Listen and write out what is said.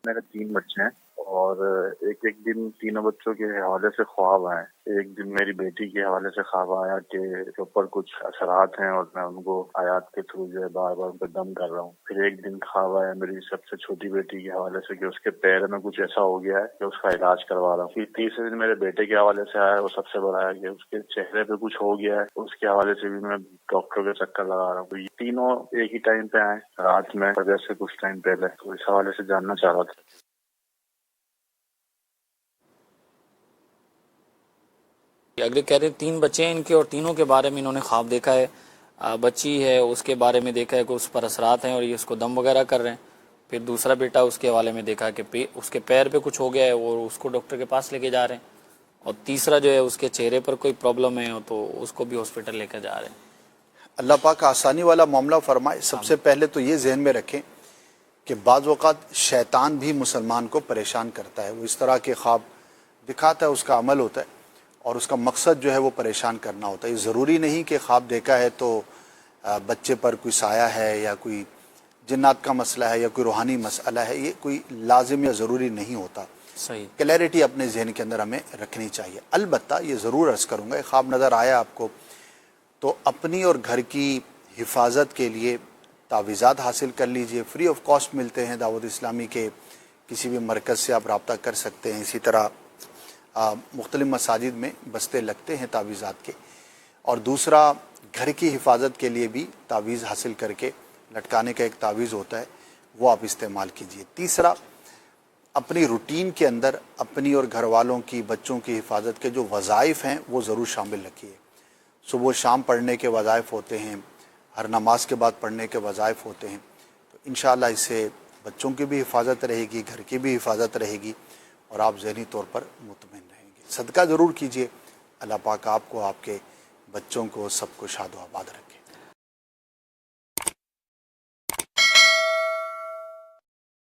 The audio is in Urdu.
میرے 3 بچے ہیں اور ایک دن تینوں بچوں کے حوالے سے خواب آئے. ایک دن میری بیٹی کے حوالے سے خواب آیا کہ اس کے اوپر کچھ اثرات ہیں اور میں ان کو آیات کے تھرو جو ہے بار بار ان پہ دم کر رہا ہوں. پھر ایک دن خواب آیا میری سب سے چھوٹی بیٹی کے حوالے سے کہ اس کے پیر میں کچھ ایسا ہو گیا ہے کہ اس کا علاج کروا رہا ہوں. پھر تیسرے دن میرے بیٹے کے حوالے سے آیا, وہ سب سے بڑا ہے کہ اس کے چہرے پہ کچھ ہو گیا ہے, اس کے حوالے سے بھی میں ڈاکٹر کے چکر لگا رہا ہوں. تو یہ تینوں ایک ہی ٹائم پہ آئے رات میں وجہ سے کچھ ٹائم پہلے, تو اس حوالے سے جاننا چاہ رہا تھا. اگلے کہہ رہے 3 بچے ہیں ان کے اور تینوں کے بارے میں انہوں نے خواب دیکھا ہے. بچی ہے اس کے بارے میں دیکھا ہے کہ اس پر اثرات ہیں اور یہ اس کو دم وغیرہ کر رہے ہیں. پھر دوسرا بیٹا اس کے حوالے میں دیکھا کہ اس کے پیر پہ کچھ ہو گیا ہے اور اس کو ڈاکٹر کے پاس لے کے جا رہے ہیں. اور تیسرا جو ہے اس کے چہرے پر کوئی پرابلم ہے تو اس کو بھی ہاسپٹل لے کے جا رہے ہیں. اللہ پاک آسانی والا معاملہ فرمائے. سب سے پہلے تو یہ ذہن میں رکھیں کہ بعض اوقات شیطان بھی مسلمان کو پریشان کرتا ہے. وہ اس طرح کے خواب دکھاتا ہے, اس کا عمل ہوتا ہے اور اس کا مقصد جو ہے وہ پریشان کرنا ہوتا ہے. یہ ضروری نہیں کہ خواب دیکھا ہے تو بچے پر کوئی سایہ ہے یا کوئی جنات کا مسئلہ ہے یا کوئی روحانی مسئلہ ہے. یہ کوئی لازم یا ضروری نہیں ہوتا. صحیح. کلیئرٹی اپنے ذہن کے اندر ہمیں رکھنی چاہیے. البتہ یہ ضرور عرض کروں گا, خواب نظر آیا آپ کو تو اپنی اور گھر کی حفاظت کے لیے تعویذات حاصل کر لیجئے. فری آف کاسٹ ملتے ہیں دعوت اسلامی کے کسی بھی مرکز سے, آپ رابطہ کر سکتے ہیں. اسی طرح مختلف مساجد میں بستے لگتے ہیں تعویذات کے. اور دوسرا, گھر کی حفاظت کے لیے بھی تعویذ حاصل کر کے لٹکانے کا ایک تعویذ ہوتا ہے, وہ آپ استعمال کیجئے. تیسرا, اپنی روٹین کے اندر اپنی اور گھر والوں کی, بچوں کی حفاظت کے جو وظائف ہیں وہ ضرور شامل رکھیے. صبح و شام پڑھنے کے وظائف ہوتے ہیں, ہر نماز کے بعد پڑھنے کے وظائف ہوتے ہیں. تو انشاءاللہ اس سے بچوں کی بھی حفاظت رہے گی, گھر کی بھی حفاظت رہے گی اور آپ ذہنی طور پر مطمئن رہیں گے. صدقہ ضرور کیجئے. اللہ پاک آپ کو, آپ کے بچوں کو, سب کو شاد و آباد رکھے.